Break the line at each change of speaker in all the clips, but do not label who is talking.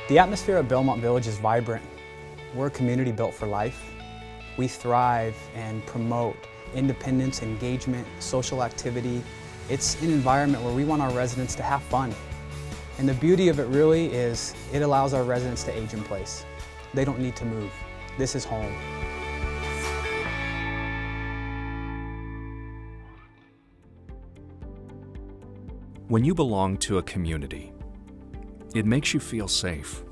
The atmosphere at Belmont Village is vibrant. We're a community built for life. We thrive and promote independence, engagement, social activity. It's an environment where we want our residents to have fun. And the beauty of it really is it allows our residents to age in place. They don't need to move. This is home.
When you belong to a community, it makes you feel safe.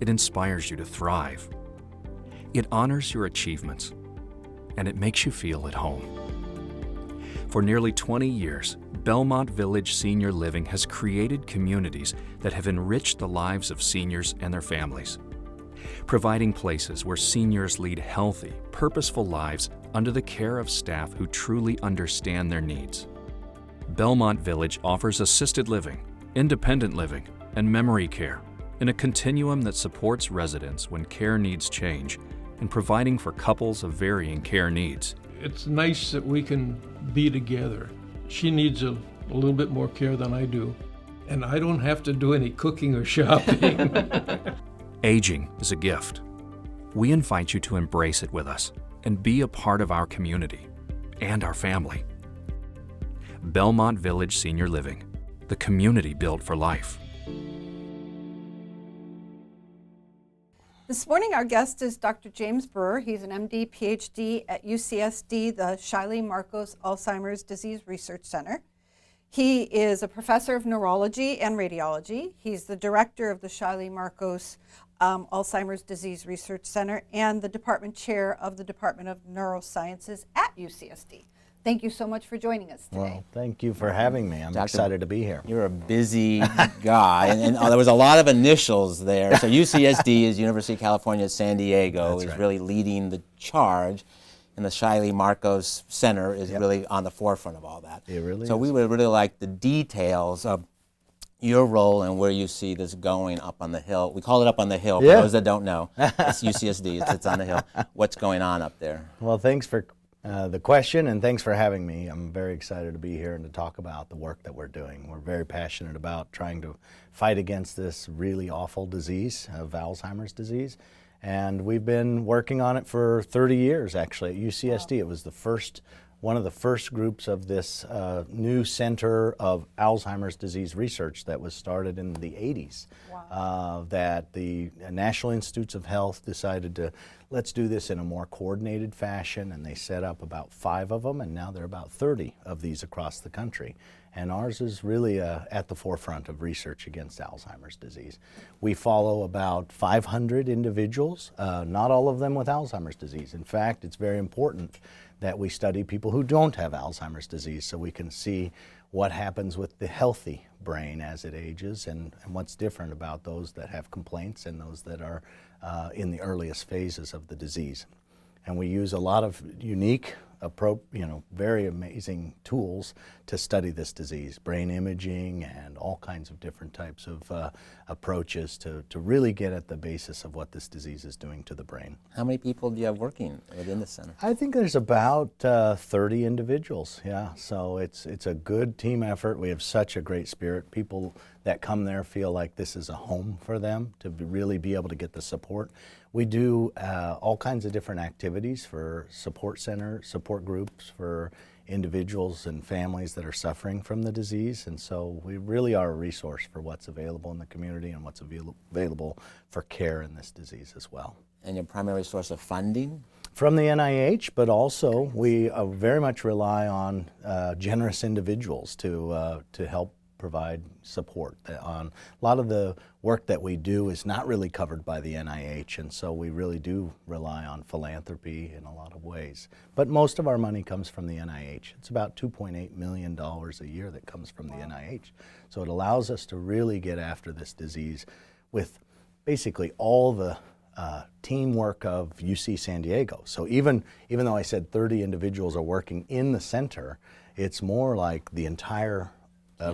It inspires you to thrive. It honors your achievements, and it makes you feel at home. For nearly 20 years, Belmont Village Senior Living has created communities that have enriched the lives of seniors and their families, providing places where seniors lead healthy, purposeful lives under the care of staff who truly understand their needs. Belmont Village offers assisted living, independent living, and memory care in a continuum that supports residents when care needs change and providing for couples of varying care needs.
It's nice that we can be together. She needs a little bit more care than I do, and I don't have to do any cooking or shopping.
Aging is a gift. We invite you to embrace it with us and be a part of our community and our family. Belmont Village Senior Living, the community built for life.
This morning our guest is Dr. James Brewer. He's an MD, Ph.D. at UCSD, the Shiley-Marcos Alzheimer's Disease Research Center. He is a professor of neurology and radiology. He's the director of the Shiley-Marcos Alzheimer's Disease Research Center and the department chair of the Department of Neurosciences at UCSD. Thank you so much for joining us today.
Well, thank you for having me. I'm excited to be here.
You're a busy guy, and there was a lot of initials there. So UCSD is University of California, San Diego,
That's
is
right.
really leading the charge, and the Shiley-Marcos Center is really on the forefront of all that.
It really
so
is.
we would really like the details of your role and where you see this going up on the hill. We call it up on the hill. For those that don't know, it's UCSD. It's on the hill. What's going on up there?
Well, thanks for the question, and thanks for having me. I'm very excited to be here and to talk about the work that we're doing. We're very passionate about trying to fight against this really awful disease of Alzheimer's disease, and we've been working on it for 30 years actually at UCSD. Wow. It was one of the first groups of this new center of Alzheimer's disease research that was started in the 80s. Wow. That the National Institutes of Health decided to let's do this in a more coordinated fashion, and they set up about 5 of them, and now there are about 30 of these across the country. And ours is really at the forefront of research against Alzheimer's disease. We follow about 500 individuals, not all of them with Alzheimer's disease. In fact, it's very important that we study people who don't have Alzheimer's disease so we can see what happens with the healthy brain as it ages and what's different about those that have complaints and those that are in the earliest phases of the disease. And we use a lot of unique, very amazing tools to study this disease, brain imaging and all kinds of different types of approaches to really get at the basis of what this disease is doing to the brain.
How many people do you have working within the center?
I think there's about 30 individuals, yeah. So it's a good team effort. We have such a great spirit. People that come there feel like this is a home for them to really be able to get the support. We do all kinds of different activities for support groups for individuals and families that are suffering from the disease, and so we really are a resource for what's available in the community and what's available for care in this disease as well.
And your primary source of funding?
From the NIH, but also we very much rely on generous individuals to help provide support. A lot of the work that we do is not really covered by the NIH, and so we really do rely on philanthropy in a lot of ways. But most of our money comes from the NIH. It's about $2.8 million a year that comes from the NIH. So it allows us to really get after this disease with basically all the teamwork of UC San Diego. So even though I said 30 individuals are working in the center, it's more like the entire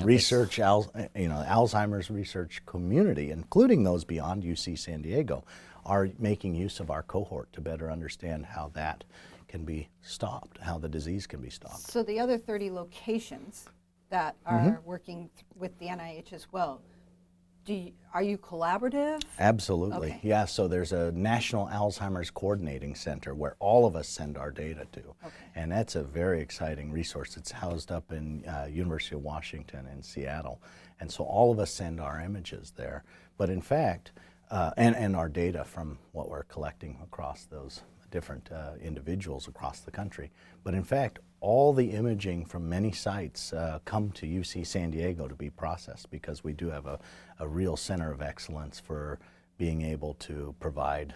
research, Alzheimer's research community, including those beyond UC San Diego, are making use of our cohort to better understand how that can be stopped, how the disease can be stopped.
So the other 30 locations that are working with the NIH as well, Are you collaborative?
Absolutely.
Okay.
Yeah, so there's a National Alzheimer's Coordinating Center where all of us send our data to.
Okay.
And that's a very exciting resource. It's housed up in University of Washington in Seattle. And so all of us send our images there. But in fact, and our data from what we're collecting across those different individuals across the country. But in fact, all the imaging from many sites come to UC San Diego to be processed, because we do have a real center of excellence for being able to provide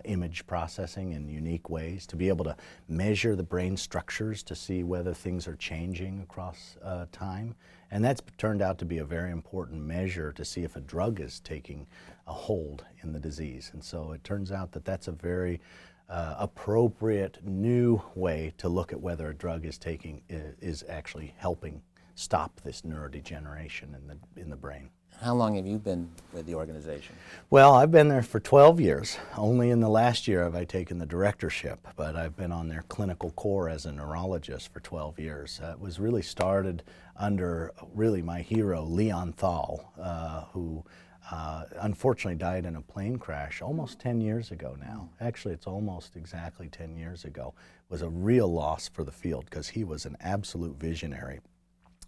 image processing in unique ways, to be able to measure the brain structures to see whether things are changing across time. And that's turned out to be a very important measure to see if a drug is taking a hold in the disease. And so it turns out that that's a very appropriate new way to look at whether a drug is actually helping stop this neurodegeneration in the brain.
How long have you been with the organization?
Well, I've been there for 12 years. Only in the last year have I taken the directorship, but I've been on their clinical core as a neurologist for 12 years. It was really started under really my hero, Leon Thal, who unfortunately died in a plane crash almost 10 years ago now. Actually, it's almost exactly 10 years ago. It was a real loss for the field because he was an absolute visionary.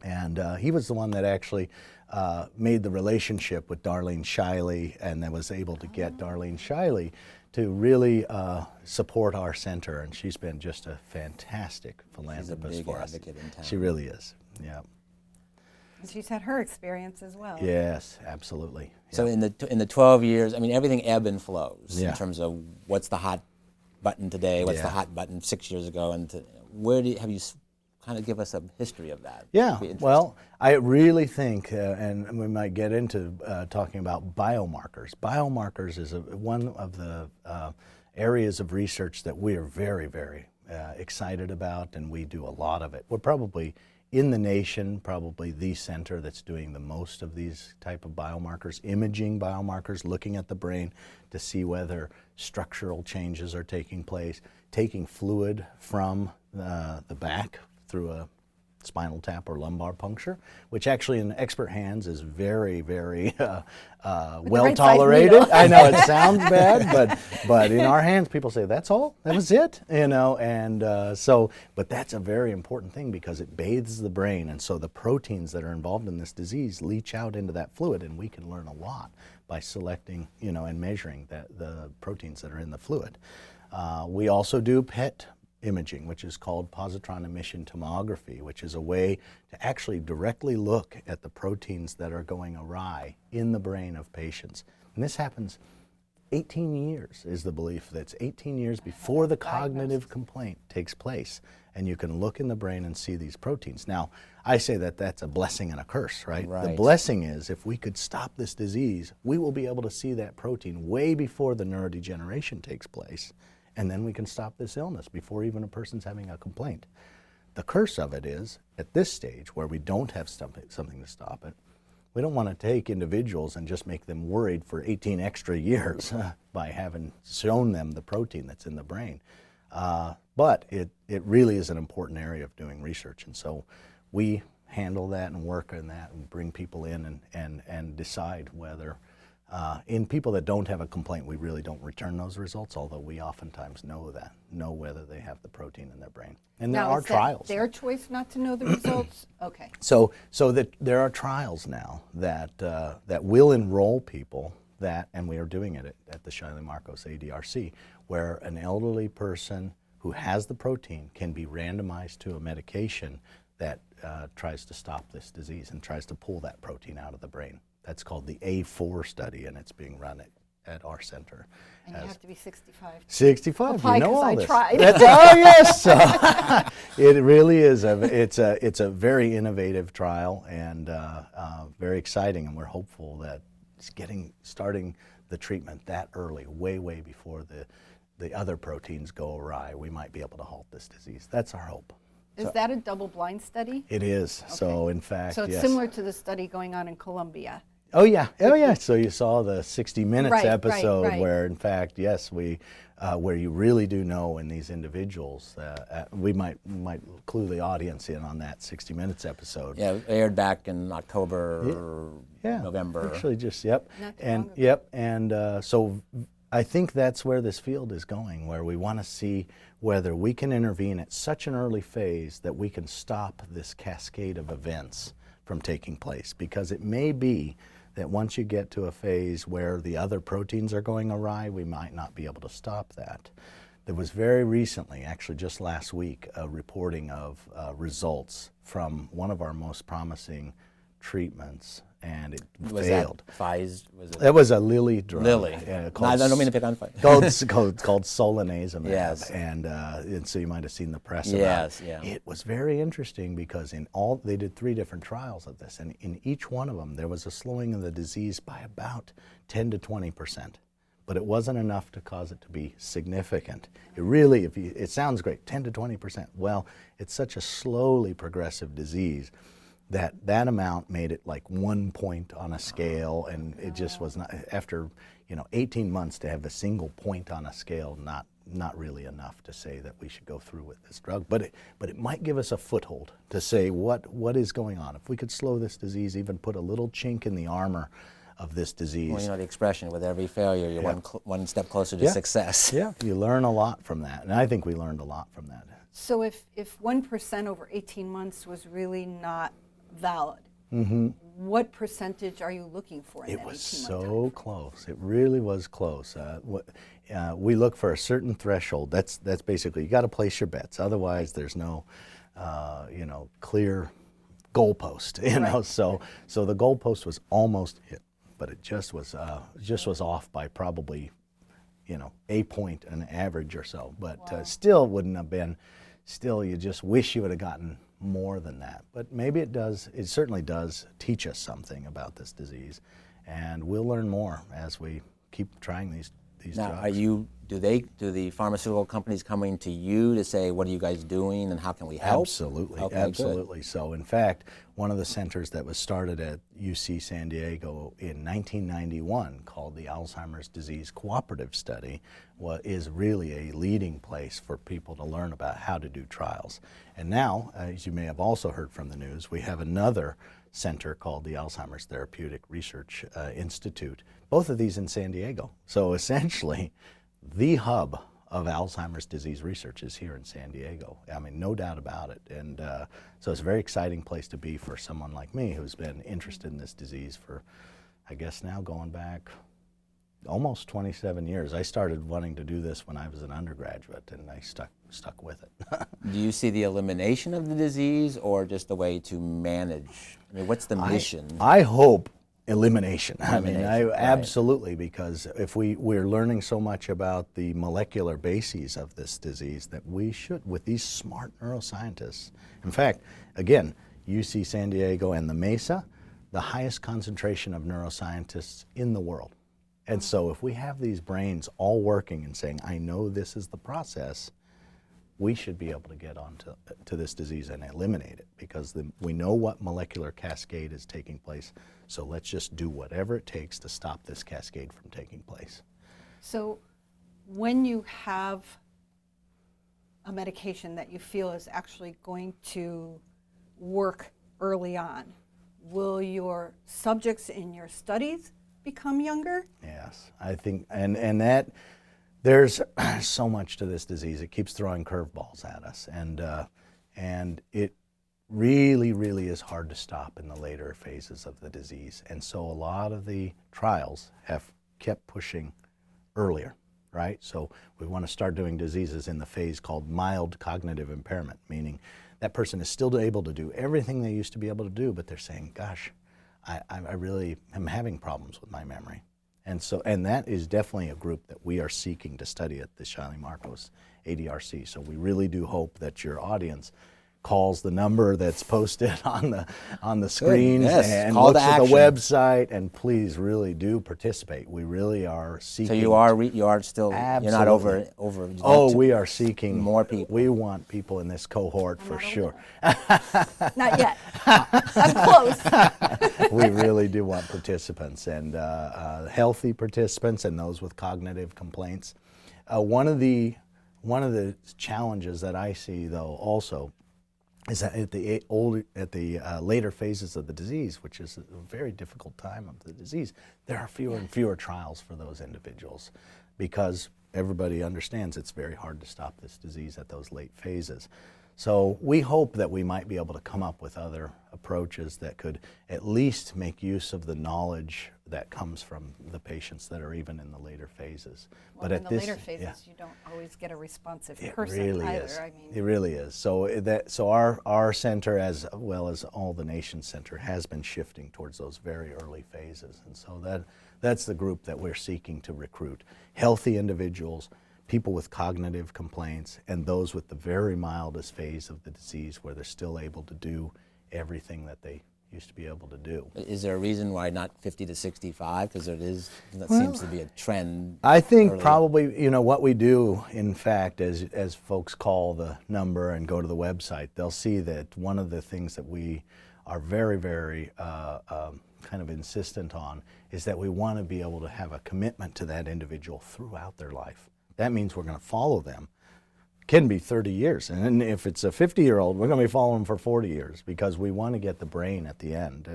And he was the one that actually made the relationship with Darlene Shiley, and that was able to get Darlene Shiley to really support our center. And she's been just a fantastic philanthropist for us.
She's a big advocate in town.
She really is, yeah.
And she's had her experience as well.
Yes, absolutely.
So in the 12 years, I mean, everything ebb and flows
Yeah.
in terms of what's the hot button today, what's the hot button 6 years ago, and have you kind of give us a history of that?
Yeah, well, I really think, and we might get into talking about biomarkers. Biomarkers is one of the areas of research that we are very, very excited about, and we do a lot of it. We're probably in the nation, probably the center that's doing the most of these type of biomarkers, imaging biomarkers, looking at the brain to see whether structural changes are taking place, taking fluid from the back through a spinal tap or lumbar puncture, which actually in expert hands is very, very well tolerated. I know it sounds bad, but in our hands, people say, that's all? That was it? You know, and but that's a very important thing because it bathes the brain, and so the proteins that are involved in this disease leach out into that fluid, and we can learn a lot by selecting, you know, and measuring the proteins that are in the fluid. We also do PET imaging, which is called positron emission tomography, which is a way to actually directly look at the proteins that are going awry in the brain of patients. And this happens 18 years is the belief. That's 18 years before the cognitive complaint takes place. And you can look in the brain and see these proteins. Now, I say that that's a blessing and a curse, right? The blessing is if we could stop this disease, we will be able to see that protein way before the neurodegeneration takes place. And then we can stop this illness before even a person's having a complaint. The curse of it is, at this stage where we don't have something to stop it, we don't want to take individuals and just make them worried for 18 extra years by having shown them the protein that's in the brain. But it really is an important area of doing research. And so we handle that and work on that and bring people in and decide whether in people that don't have a complaint, we really don't return those results, although we oftentimes know whether they have the protein in their brain. And there are trials.
Their choice not to know the results? Okay.
So that there are trials now that will enroll people and we are doing it at the Shiley-Marcos ADRC, where an elderly person who has the protein can be randomized to a medication that tries to stop this disease and tries to pull that protein out of the brain. That's called the A4 study, and it's being run at our center.
And you have to be 65.
65,
apply,
you know all
I
this.
tried.
Oh, yes. It really is. It's a very innovative trial and very exciting, and we're hopeful that starting the treatment that early, way before the other proteins go awry, we might be able to halt this disease. That's our hope.
Is that a double-blind study?
It is.
Okay.
So, in fact,
so it's
yes.
similar to the study going on in Colombia.
Oh yeah, oh yeah. So you saw the 60 Minutes
Right, right,
episode
right.
where, in fact, yes, where you really do know in these individuals. We might clue the audience in on that 60 Minutes episode.
Yeah, it aired back in October,
Yeah,
November.
actually, just yep,
Not too
and
long ago.
yep, and so I think that's where this field is going, where we want to see whether we can intervene at such an early phase that we can stop this cascade of events from taking place, because it may be that once you get to a phase where the other proteins are going awry, we might not be able to stop that. There was very recently, actually just last week, a reporting of results from one of our most promising treatments, and it failed.
Was that Pfizer? Was it?
It was a Lilly drug.
Lilly.
No,
I don't mean to pick on Pfizer.
called solanezumab.
Yes.
And so you might have seen the press about
Yes,
it.
yeah.
It was very interesting because they did 3 different trials of this, and in each one of them there was a slowing of the disease by about 10 to 20%. But it wasn't enough to cause it to be significant. It really, it sounds great, 10 to 20%. Well, it's such a slowly progressive disease that amount made it like 1 point on a scale, and it just was not, after 18 months to have a single point on a scale, not really enough to say that we should go through with this drug. But it might give us a foothold to say what is going on. If we could slow this disease, even put a little chink in the armor of this disease.
Well, you know the expression, with every failure, you're one step closer to success.
Yeah, you learn a lot from that, and I think we learned a lot from that.
So if 1% over 18 months was really not valid, what percentage are you looking for in
It
that
was
18-month
so close. It really was close. We look for a certain threshold. That's basically, you got to place your bets. Otherwise, there's no, clear goalpost.
Right.
So the goalpost was almost hit, but it just was off by probably, a point, an average or so. But still wouldn't have been. Still, you just wish you would have gotten more than that. But maybe it does. It certainly does teach us something about this disease, and we'll learn more as we keep trying these
Now,
drugs.
do the pharmaceutical companies coming to you to say, what are you guys doing and how can we help?
Absolutely,
Okay,
absolutely. So, in fact, one of the centers that was started at UC San Diego in 1991, called the Alzheimer's Disease Cooperative Study, is really a leading place for people to learn about how to do trials. And now, as you may have also heard from the news, we have another center called the Alzheimer's Therapeutic Research Institute, both of these in San Diego. So essentially, the hub of Alzheimer's disease research is here in San Diego. I mean, no doubt about it. And so it's a very exciting place to be for someone like me who's been interested in this disease for, I guess now going back almost 27 years. I started wanting to do this when I was an undergraduate, and I stuck with it.
Do you see the elimination of the disease or just the way to manage? I mean, what's the mission?
I hope elimination. I mean,
Elimination, right.
absolutely, because if we're learning so much about the molecular bases of this disease, that we should, with these smart neuroscientists. In fact, again, UC San Diego and the Mesa, the highest concentration of neuroscientists in the world. And so if we have these brains all working and saying, I know this is the process, we should be able to get on to this disease and eliminate it, because we know what molecular cascade is taking place. So let's just do whatever it takes to stop this cascade from taking place.
So when you have a medication that you feel is actually going to work early on, will your subjects in your studies become younger?
Yes, I think, and that, there's so much to this disease. It keeps throwing curveballs at us, and it really, really is hard to stop in the later phases of the disease. And so a lot of the trials have kept pushing earlier, right? So we want to start doing diseases in the phase called mild cognitive impairment, meaning that person is still able to do everything they used to be able to do, but they're saying, gosh, I really am having problems with my memory. And that is definitely a group that we are seeking to study at the Shiley-Marcos ADRC. So we really do hope that your audience calls the number that's posted on the screens,
Yes.
and
Call to
looks at the
action.
website, and please really do participate. We really are seeking.
So you are still, you're not
Absolutely.
over.
Oh, we are seeking
more people.
We want people in this cohort for sure.
Not yet. I'm close.
We really do want participants, and healthy participants and those with cognitive complaints. One of the challenges that I see, though, also is that at the later phases of the disease, which is a very difficult time of the disease, there are fewer and fewer trials for those individuals, because everybody understands it's very hard to stop this disease at those late phases. So we hope that we might be able to come up with other approaches that could at least make use of the knowledge that comes from the patients that are even in the later phases.
Well,
but
in the later phases, you don't always get a responsive person
really
either.
is.
I mean,
It really is. So our center, as well as all the nation's center, has been shifting towards those very early phases, and so that's the group that we're seeking to recruit: healthy individuals, people with cognitive complaints, and those with the very mildest phase of the disease, where they're still able to do everything that they used to be able to do.
Is there a reason why not 50 to 65? Because that seems to be a trend.
I think
early.
probably, what we do, in fact, as folks call the number and go to the website, they'll see that one of the things that we are very, very kind of insistent on is that we want to be able to have a commitment to that individual throughout their life. That means we're going to follow them. Can be 30 years, and then if it's a 50-year-old, we're going to be following them for 40 years, because we want to get the brain at the end.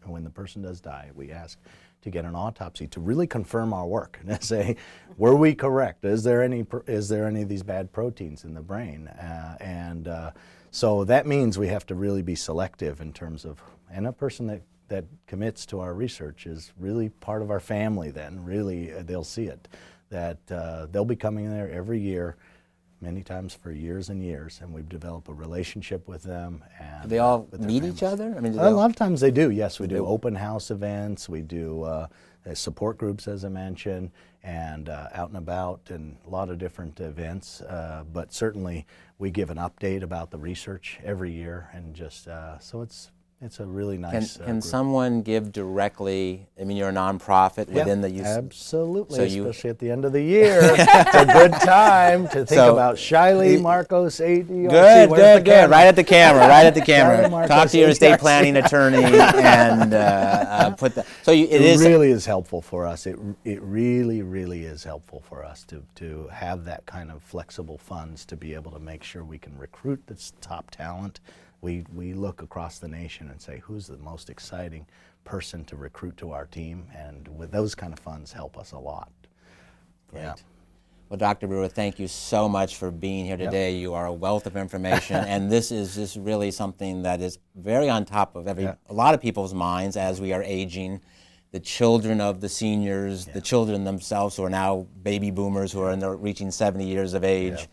When the person does die, we ask to get an autopsy to really confirm our work and say, were we correct? Is there any of these bad proteins in the brain? So that means we have to really be selective in terms of, and a person that commits to our research is really part of our family. Then really they'll see it, that they'll be coming there every year, many times for years and years, and we've developed a relationship with them. And
Do they all
with their
meet
families.
each other? I mean,
A lot of times they do, yes. We do open house events, we do support groups, as I mentioned, and out and about, and a lot of different events. But certainly we give an update about the research every year, and just so it's a really nice
Can
group.
someone give directly? I mean, you're a nonprofit within the UC.
Absolutely,
So
especially at the end of the year. It's a good time to think about Shiley-Marcos, Ph.D.
Good. Right at the camera. Right at the camera.
Shiley-Marcos,
Talk to your estate
HRC.
planning attorney and put that. So
It really is helpful for us. It really, really is helpful for us to have that kind of flexible funds to be able to make sure we can recruit this top talent. We look across the nation and say, who's the most exciting person to recruit to our team? And with those kind of funds help us a lot. Yeah.
Well, Dr. Brewer, thank you so much for being here today. You are a wealth of information, and this is just really something that is very on top of a lot of people's minds as we are aging. The children of the seniors, the children themselves who are now baby boomers who are reaching 70 years of age.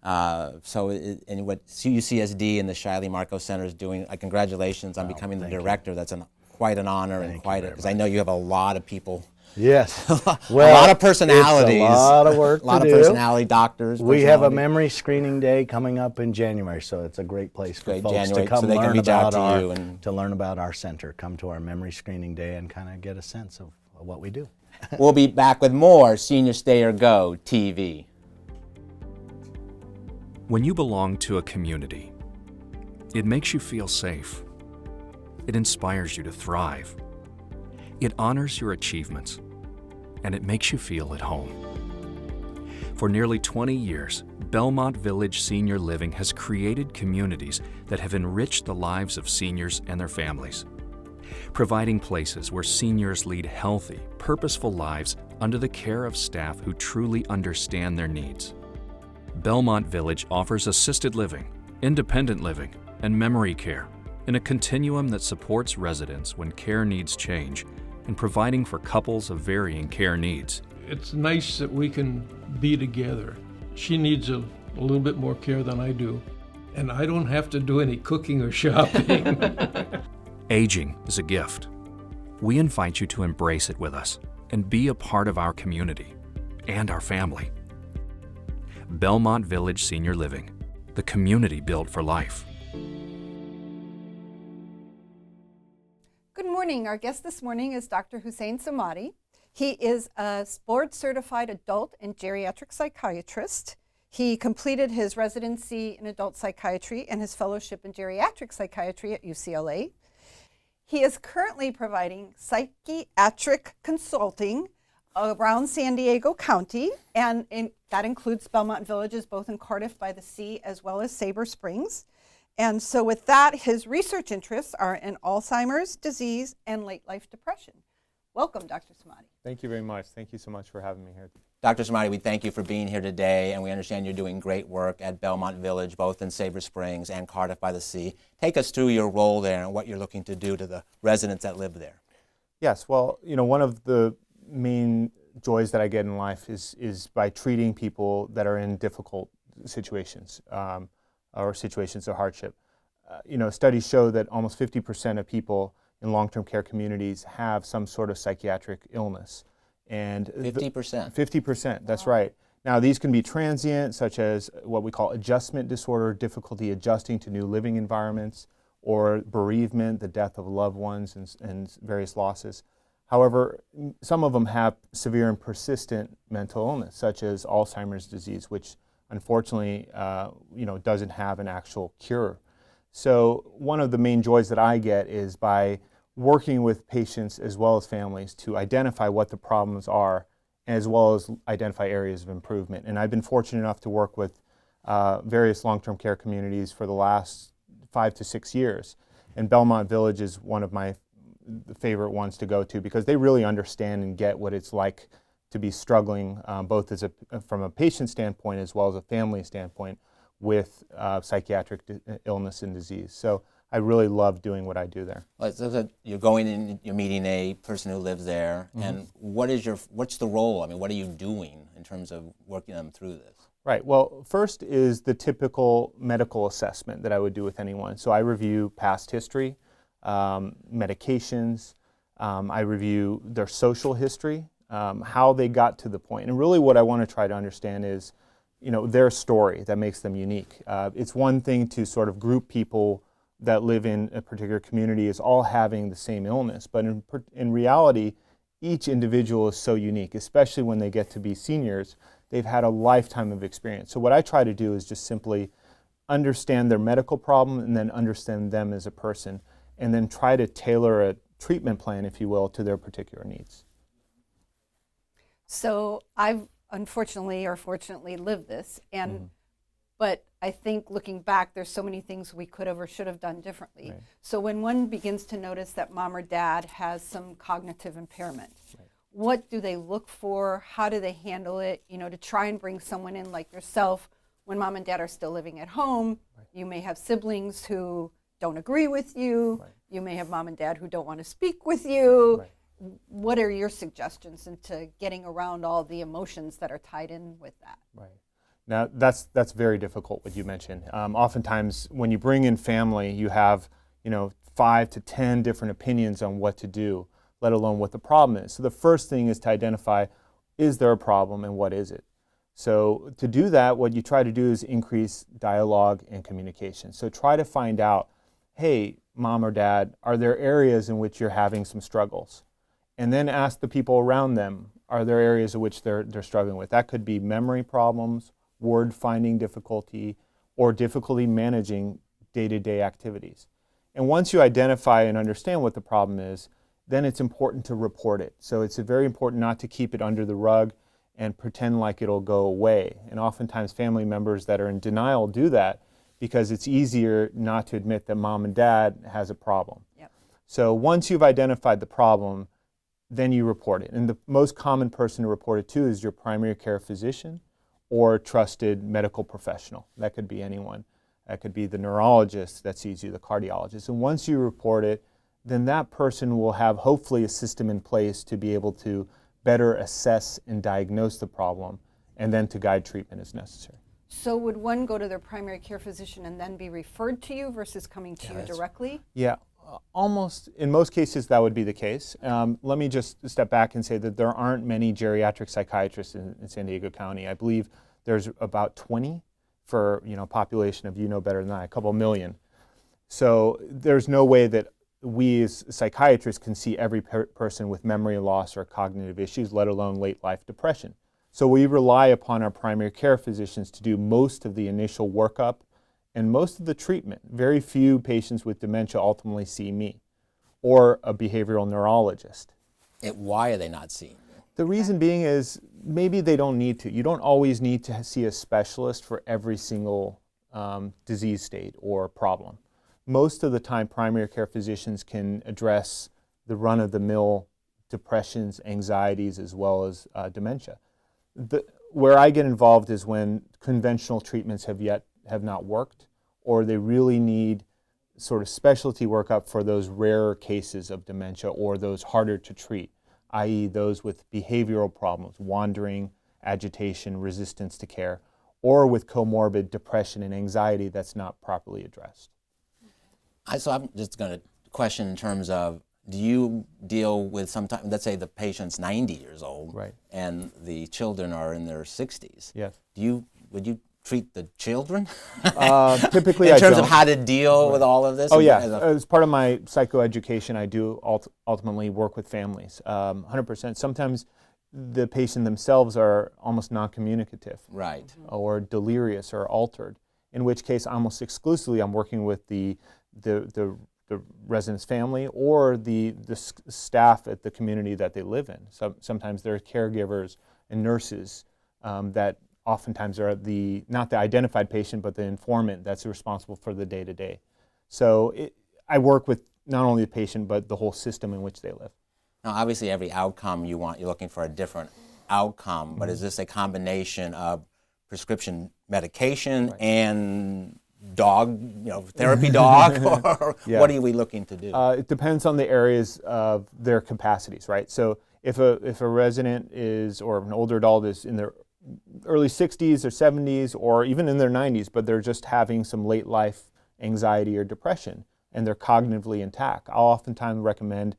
And what UCSD and the Shiley-Marcos Center is doing, congratulations on becoming the director. That's quite an honor, and because I know you have a lot of people.
Yes.
A lot of personalities.
It's a lot of work
A lot
to
of
do.
personality doctors.
We have a memory screening day coming up in January, so it's a great place for folks
January,
to come
so they can reach out to you and
to learn about our center. Come to our memory screening day and kind of get a sense of what we do.
We'll be back with more Senior Stay or Go TV.
When you belong to a community, it makes you feel safe. It inspires you to thrive. It honors your achievements, and it makes you feel at home. For nearly 20 years, Belmont Village Senior Living has created communities that have enriched the lives of seniors and their families, providing places where seniors lead healthy, purposeful lives under the care of staff who truly understand their needs. Belmont Village offers assisted living, independent living, and memory care in a continuum that supports residents when care needs change and providing for couples of varying care needs.
It's nice that we can be together. She needs a little bit more care than I do, and I don't have to do any cooking or shopping.
Aging is a gift. We invite you to embrace it with us and be a part of our community and our family. Belmont Village Senior Living, the community built for life.
morning. Our guest this morning is Dr. Hossein Samadi. He is a board-certified adult and geriatric psychiatrist. He completed his residency in adult psychiatry and his fellowship in geriatric psychiatry at UCLA. He is currently providing psychiatric consulting around San Diego County, and that includes Belmont Villages, both in Cardiff by the Sea as well as Sabre Springs. And so with that, his research interests are in Alzheimer's disease and late life depression. Welcome, Dr. Samadi.
Thank you very much. Thank you so much for having me here.
Dr. Samadi, we thank you for being here today, and we understand you're doing great work at Belmont Village, both in Sabre Springs and Cardiff by the Sea. Take us through your role there and what you're looking to do to the residents that live there.
Yes, well, one of the main joys that I get in life is by treating people that are in difficult situations or situations of hardship. Studies show that almost 50% of people in long-term care communities have some sort of psychiatric illness. And
50%?
50%, that's right. Now, these can be transient, such as what we call adjustment disorder, difficulty adjusting to new living environments, or bereavement, the death of loved ones and various losses. However, some of them have severe and persistent mental illness, such as Alzheimer's disease, which unfortunately, doesn't have an actual cure. So one of the main joys that I get is by working with patients as well as families to identify what the problems are, as well as identify areas of improvement. And I've been fortunate enough to work with various long-term care communities for the last 5 to 6 years. And Belmont Village is one of my favorite ones to go to because they really understand and get what it's like to be struggling both from a patient standpoint as well as a family standpoint with psychiatric illness and disease. So I really love doing what I do there.
Well, so you're going in, you're meeting a person who lives there, and what's the role? I mean, what are you doing in terms of working them through this?
Right. Well, first is the typical medical assessment that I would do with anyone. So I review past history, medications. I review their social history, how they got to the point. And really what I want to try to understand is, their story that makes them unique. It's one thing to sort of group people that live in a particular community as all having the same illness, but in reality, each individual is so unique, especially when they get to be seniors. They've had a lifetime of experience. So what I try to do is just simply understand their medical problem and then understand them as a person, and then try to tailor a treatment plan, if you will, to their particular needs.
So I've unfortunately or fortunately lived this, but I think looking back, there's so many things we could have or should have done differently.
Right.
So when one begins to notice that mom or dad has some cognitive impairment,
Right.
what do they look for? How do they handle it? To try and bring someone in like yourself when mom and dad are still living at home. Right. You may have siblings who don't agree with you. Right. You may have mom and dad who don't want to speak with you. Right. What are your suggestions into getting around all the emotions that are tied in with that?
Right. Now, that's very difficult, what you mentioned. Oftentimes, when you bring in family, you have 5 to 10 different opinions on what to do, let alone what the problem is. So the first thing is to identify, is there a problem and what is it? So to do that, what you try to do is increase dialogue and communication. So try to find out, hey, mom or dad, are there areas in which you're having some struggles? And then ask the people around them, are there areas in which they're struggling with? That could be memory problems, word finding difficulty, or difficulty managing day-to-day activities. And once you identify and understand what the problem is, then it's important to report it. So it's very important not to keep it under the rug and pretend like it'll go away. And oftentimes family members that are in denial do that because it's easier not to admit that mom and dad has a problem.
Yep.
So once you've identified the problem, then you report it. And the most common person to report it to is your primary care physician or trusted medical professional. That could be anyone. That could be the neurologist that sees you, the cardiologist. And once you report it, then that person will have hopefully a system in place to be able to better assess and diagnose the problem and then to guide treatment as necessary.
So would one go to their primary care physician and then be referred to you versus coming to you directly?
Yeah, almost in most cases that would be the case. Let me just step back and say that there aren't many geriatric psychiatrists in San Diego County. I believe there's about 20 for a population of, better than I, a couple million. So there's no way that we as psychiatrists can see every person with memory loss or cognitive issues, let alone late life depression. So we rely upon our primary care physicians to do most of the initial workup and most of the treatment. Very few patients with dementia ultimately see me or a behavioral neurologist.
Why are they not seeing you?
The reason being is maybe they don't need to. You don't always need to see a specialist for every single disease state or problem. Most of the time, primary care physicians can address the run-of-the-mill depressions, anxieties, as well as dementia. Where I get involved is when conventional treatments have not worked, or they really need sort of specialty workup for those rarer cases of dementia or those harder to treat, i.e. those with behavioral problems, wandering, agitation, resistance to care, or with comorbid depression and anxiety that's not properly addressed.
So I'm just going to question in terms of, do you deal with sometimes, let's say the patient's 90 years old,
Right.
and the children are in their 60s.
Yes.
Would you treat the children?
Typically,
in terms
don't.
of how to deal with all of this?
Oh yeah, as part of my psychoeducation, I do ultimately work with families, 100%. Sometimes the patient themselves are almost non-communicative,
right,
or delirious or altered, in which case almost exclusively I'm working with the resident's family or the staff at the community that they live in. So sometimes there are caregivers and nurses that oftentimes are not the identified patient, but the informant that's responsible for the day-to-day. So I work with not only the patient, but the whole system in which they live.
Now, obviously, every outcome you're looking for a different outcome, but is this a combination of prescription medication and therapy dog, or what are we looking to do?
It depends on the areas of their capacities, right? So if a resident or an older adult is in their early 60s or 70s or even in their 90s, but they're just having some late life anxiety or depression and they're cognitively intact, I'll oftentimes recommend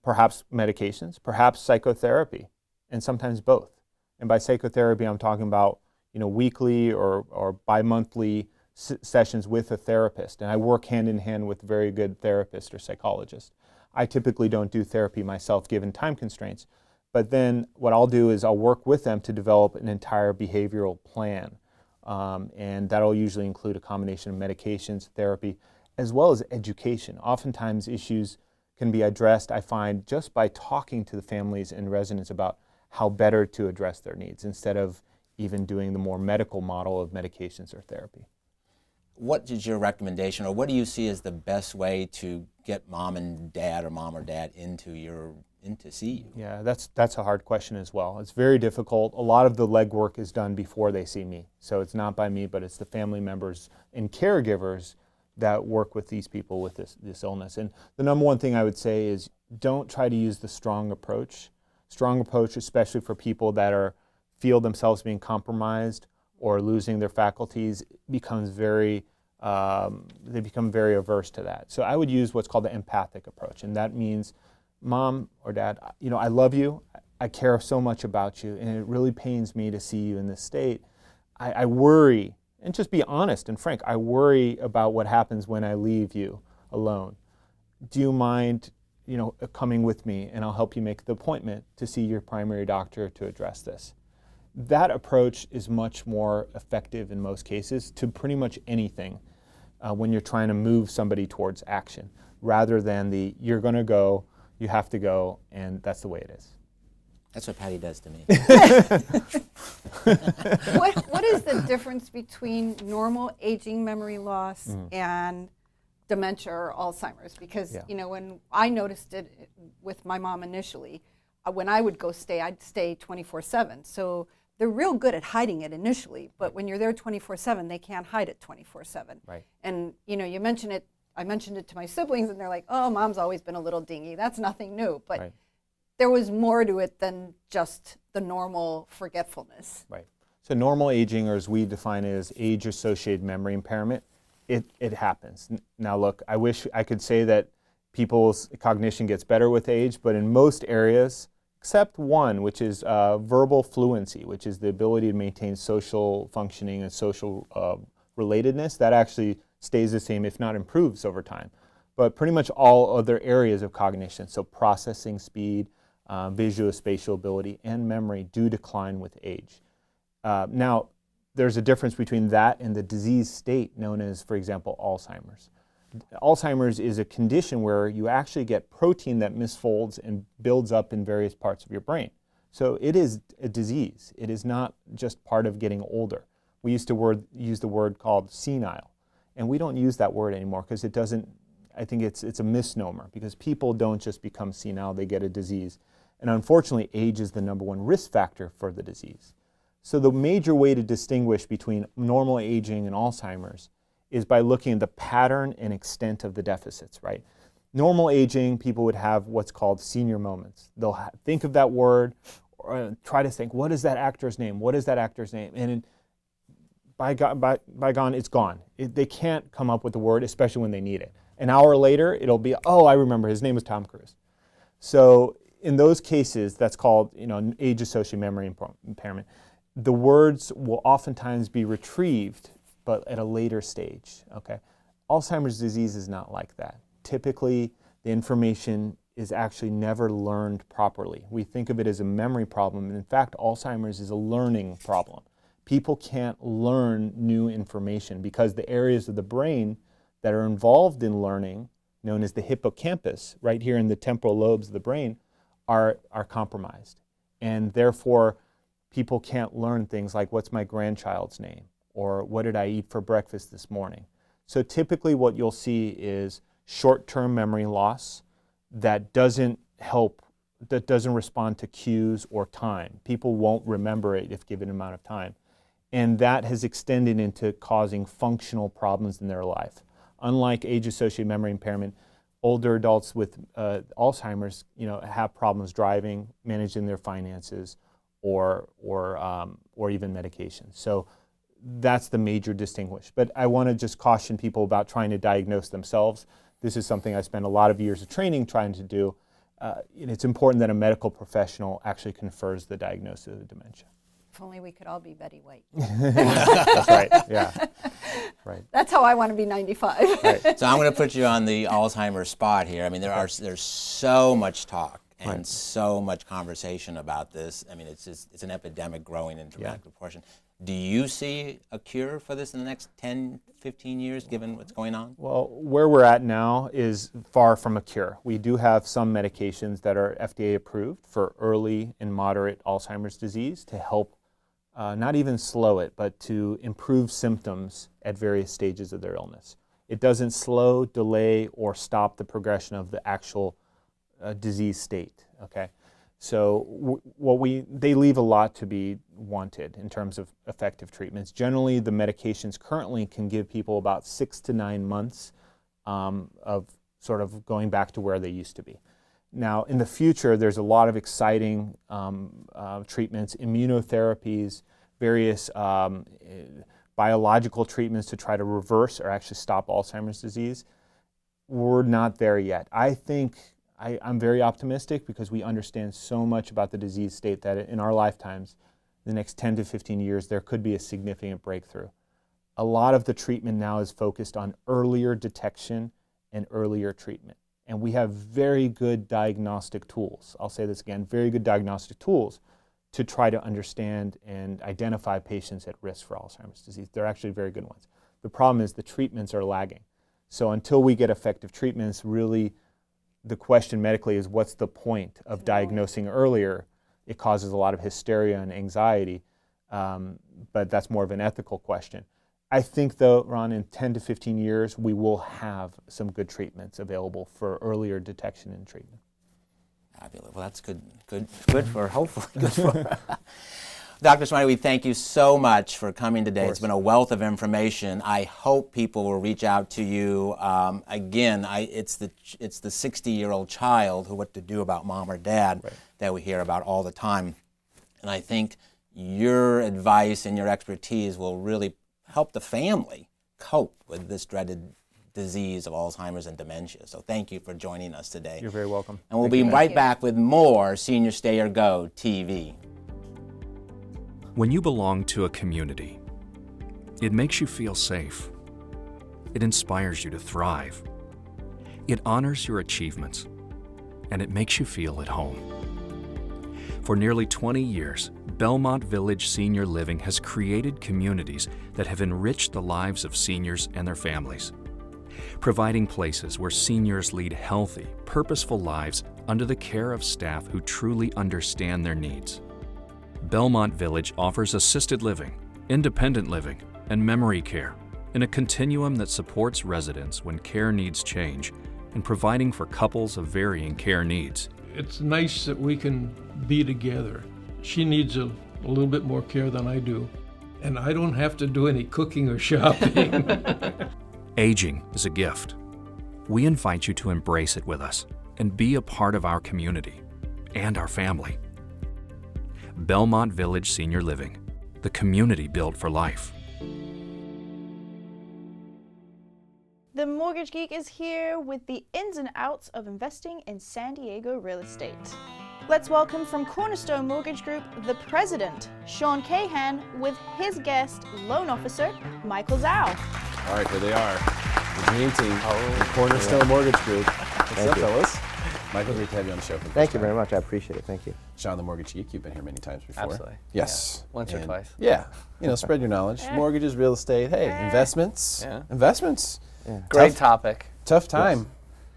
perhaps medications, perhaps psychotherapy, and sometimes both. And by psychotherapy, I'm talking about weekly or bi-monthly sessions with a therapist, and I work hand in hand with a very good therapist or psychologist. I typically don't do therapy myself given time constraints, but then what I'll do is I'll work with them to develop an entire behavioral plan, and that'll usually include a combination of medications, therapy, as well as education. Oftentimes issues can be addressed, I find, just by talking to the families and residents about how better to address their needs instead of even doing the more medical model of medications or therapy.
What is your recommendation, or what do you see as the best way to get mom or dad in to see you?
Yeah, that's a hard question as well. It's very difficult. A lot of the legwork is done before they see me. So it's not by me, but it's the family members and caregivers that work with these people with this illness. And the number one thing I would say is don't try to use the strong approach. Strong approach, especially for people that feel themselves being compromised or losing their faculties, becomes they become very averse to that. So I would use what's called the empathic approach, and that means, Mom or Dad, I love you, I care so much about you, and it really pains me to see you in this state. I worry, and just be honest and frank, I worry about what happens when I leave you alone. Do you mind, coming with me, and I'll help you make the appointment to see your primary doctor to address this? That approach is much more effective in most cases to pretty much anything when you're trying to move somebody towards action, rather than you're going to go, you have to go, and that's the way it is.
That's what Patty does to me.
What is the difference between normal aging memory loss and dementia or Alzheimer's? Because when I noticed it with my mom initially, when I would go stay, I'd stay 24/7. So they're real good at hiding it initially, but when you're there 24/7, they can't hide it 24/7.
Right.
And you mentioned it. I mentioned it to my siblings, and they're like, "Oh, Mom's always been a little dingy. That's nothing new." But
Right.
there was more to it than just the normal forgetfulness.
Right. So normal aging, or as we define it as age-associated memory impairment, it happens. Now look, I wish I could say that people's cognition gets better with age, but in most areas, except one, which is verbal fluency, which is the ability to maintain social functioning and social relatedness, that actually stays the same, if not improves over time. but pretty much all other areas of cognition, so processing speed, visuospatial ability, and memory do decline with age. Now, there's a difference between that and the disease state known as, for example, Alzheimer's. Alzheimer's is a condition where you actually get protein that misfolds and builds up in various parts of your brain. So it is a disease. It is not just part of getting older. We used to use the word called senile, and we don't use that word anymore because it doesn't, I think it's a misnomer, because people don't just become senile, they get a disease. And unfortunately, age is the #1 risk factor for the disease. So the major way to distinguish between normal aging and Alzheimer's is by looking at the pattern and extent of the deficits, right? Normal aging, people would have what's called senior moments. They'll think of that word, or try to think, what is that actor's name? What is that actor's name? And by gone, it's gone. They can't come up with the word, especially when they need it. An hour later, it'll be, oh, I remember, his name was Tom Cruise. So in those cases, that's called, age-associated memory impairment. The words will oftentimes be retrieved, but at a later stage, okay? Alzheimer's disease is not like that. Typically, the information is actually never learned properly. We think of it as a memory problem, and in fact, Alzheimer's is a learning problem. People can't learn new information because the areas of the brain that are involved in learning, known as the hippocampus, right here in the temporal lobes of the brain, are compromised. And therefore, people can't learn things like, what's my grandchild's name? Or what did I eat for breakfast this morning? So typically what you'll see is short-term memory loss that doesn't respond to cues or time. People won't remember it if given an amount of time. And that has extended into causing functional problems in their life. Unlike age-associated memory impairment, older adults with Alzheimer's, have problems driving, managing their finances, or even medication. So that's the major distinguish. But I want to just caution people about trying to diagnose themselves. This is something I spent a lot of years of training trying to do. And it's important that a medical professional actually confers the diagnosis of the dementia.
If only we could all be Betty White.
That's right, yeah. Right.
That's how I want to be 95.
Right.
So I'm going to put you on the Alzheimer's spot here. I mean, there's so much talk and so much conversation about this. I mean, it's an epidemic growing in dramatic proportion. Do you see a cure for this in the next 10, 15 years, given what's going on?
Well, where we're at now is far from a cure. We do have some medications that are FDA approved for early and moderate Alzheimer's disease to help not even slow it, but to improve symptoms at various stages of their illness. It doesn't slow, delay, or stop the progression of the actual disease state, okay? So they leave a lot to be wanted in terms of effective treatments. Generally, the medications currently can give people about 6 to 9 months of sort of going back to where they used to be. Now, in the future, there's a lot of exciting treatments, immunotherapies, various biological treatments to try to reverse or actually stop Alzheimer's disease. We're not there yet. I think I'm very optimistic because we understand so much about the disease state that in our lifetimes, the next 10 to 15 years, there could be a significant breakthrough. A lot of the treatment now is focused on earlier detection and earlier treatment. And we have very good diagnostic tools. I'll say this again, very good diagnostic tools to try to understand and identify patients at risk for Alzheimer's disease. They're actually very good ones. The problem is the treatments are lagging. So until we get effective treatments, really the question medically is, what's the point of diagnosing earlier? It causes a lot of hysteria and anxiety, but that's more of an ethical question. I think, though, Ron, in 10 to 15 years, we will have some good treatments available for earlier detection and treatment.
Fabulous. Well, that's good for, hopefully, good for. Dr. Samadi, we thank you so much for coming today. It's been a wealth of information. I hope people will reach out to you. Again, it's the 60-year-old child who what to do about mom or dad that we hear about all the time. And I think your advice and your expertise will really help the family cope with this dreaded disease of Alzheimer's and dementia. So thank you for joining us today.
You're very welcome.
And we'll be right back with more Senior Stay or Go TV.
When you belong to a community, it makes you feel safe. It inspires you to thrive. It honors your achievements, and it makes you feel at home. For nearly 20 years, Belmont Village Senior Living has created communities that have enriched the lives of seniors and their families, providing places where seniors lead healthy, purposeful lives under the care of staff who truly understand their needs. Belmont Village offers assisted living, independent living, and memory care in a continuum that supports residents when care needs change and providing for couples of varying care needs.
It's nice that we can be together. She needs a little bit more care than I do, and I don't have to do any cooking or shopping.
Aging is a gift. We invite you to embrace it with us and be a part of our community and our family. Belmont Village Senior Living, the community built for life.
The Mortgage Geek is here with the ins and outs of investing in San Diego real estate. Let's welcome from Cornerstone Mortgage Group, the president, Sean Cahan, with his guest, loan officer, Michael Zhao.
All right, here they are, the dream team, the Cornerstone Mortgage Group. What's up, fellas? Michael, great to have you on the show.
Thank you very much. I appreciate it. Thank you.
Sean, the Mortgage Geek, you've been here many times before.
Absolutely.
Yes.
Yeah. Once or twice.
Yeah. You know, spread your knowledge. Mortgages, real estate. Hey, investments.
Yeah.
Investments.
Yeah. Great topic.
Tough time,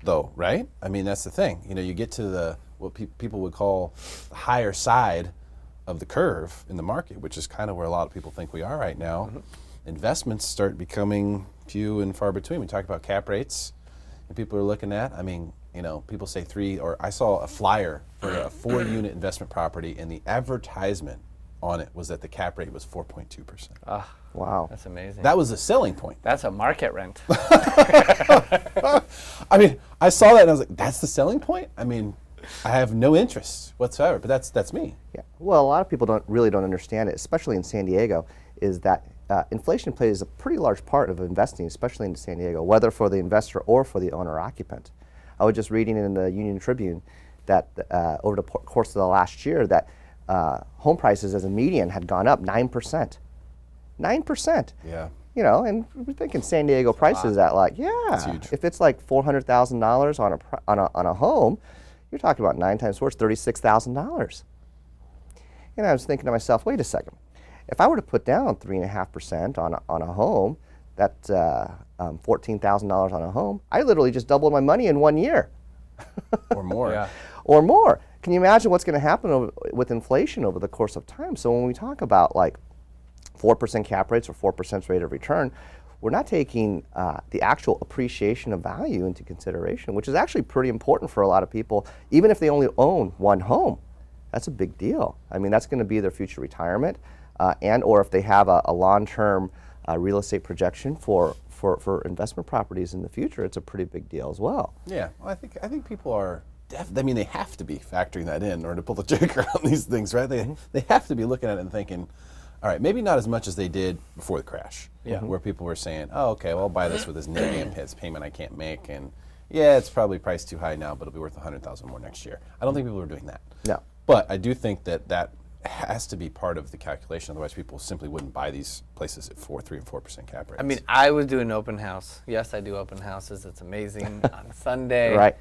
though, right? I mean, that's the thing. You know, you get to the what people would call the higher side of the curve in the market, which is kind of where a lot of people think we are right now. Mm-hmm. Investments start becoming few and far between. We talk about cap rates, and people are looking at. I mean, you know, people say 3, or I saw a flyer for a 4-unit investment property, and the advertisement on it was that the cap rate was 4.2%.
Ah, wow, that's amazing.
That was the selling point.
That's a market rent.
I mean, I saw that and I was like, that's the selling point? I mean, I have no interest whatsoever, but that's me.
Yeah. Well, a lot of people don't understand it, especially in San Diego, is that inflation plays a pretty large part of investing, especially in San Diego, whether for the investor or for the owner-occupant. I was just reading in the Union Tribune that over the course of the last year that home prices as a median had gone up 9%. 9%.
Yeah.
You know, and we're thinking San Diego prices at like, if it's like $400,000 on a home, you're talking about 9 times 4, it's $36,000. And I was thinking to myself, wait a second. If I were to put down 3.5% on a home, that's $14,000 on a home, I literally just doubled my money in 1 year.
Or more.
Yeah. Or more. Can you imagine what's going to happen with inflation over the course of time? So when we talk about like 4% cap rates or 4% rate of return, we're not taking the actual appreciation of value into consideration, which is actually pretty important for a lot of people, even if they only own one home. That's a big deal. I mean, that's going to be their future retirement, and or if they have a long-term real estate projection for investment properties in the future, it's a pretty big deal as well.
Yeah, well, I think people are. I mean, they have to be factoring that in or to pull the trigger on these things, right? They have to be looking at it and thinking, all right, maybe not as much as they did before the crash, where people were saying, oh, okay, well, I'll buy this with this negative payment I can't make, and yeah, it's probably priced too high now, but it'll be worth $100,000 more next year. I don't think people are doing that.
No.
But I do think that has to be part of the calculation, otherwise people simply wouldn't buy these places at 3 and 4% cap rates.
I mean, I would do an open house. Yes, I do open houses. It's amazing on Sunday.
Right.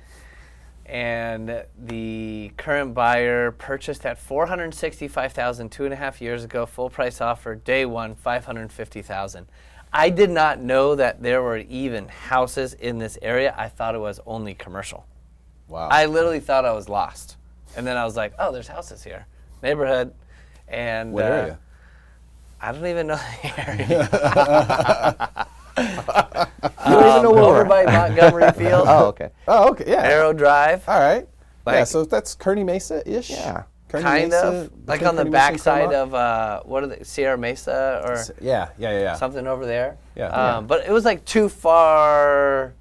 And the current buyer purchased at $465,000 2.5 years ago, full price offer, day one, $550,000. I did not know that there were even houses in this area. I thought it was only commercial.
Wow.
I literally thought I was lost. And then I was like, oh, there's houses here. Neighborhood. And
what area?
I don't even know the area.
You don't even know where
over by Montgomery Field.
Oh, okay.
Oh, okay, yeah.
Arrow Drive.
All right.
Like,
yeah, so that's Kearny Mesa-ish?
Yeah.
Kearny
kind
Mesa,
of. Like
between
on the
Kearny Mesa and
backside
Claremont?
of, what are they, Sierra Mesa or
Yeah.
something over there.
Yeah.
But it was like too far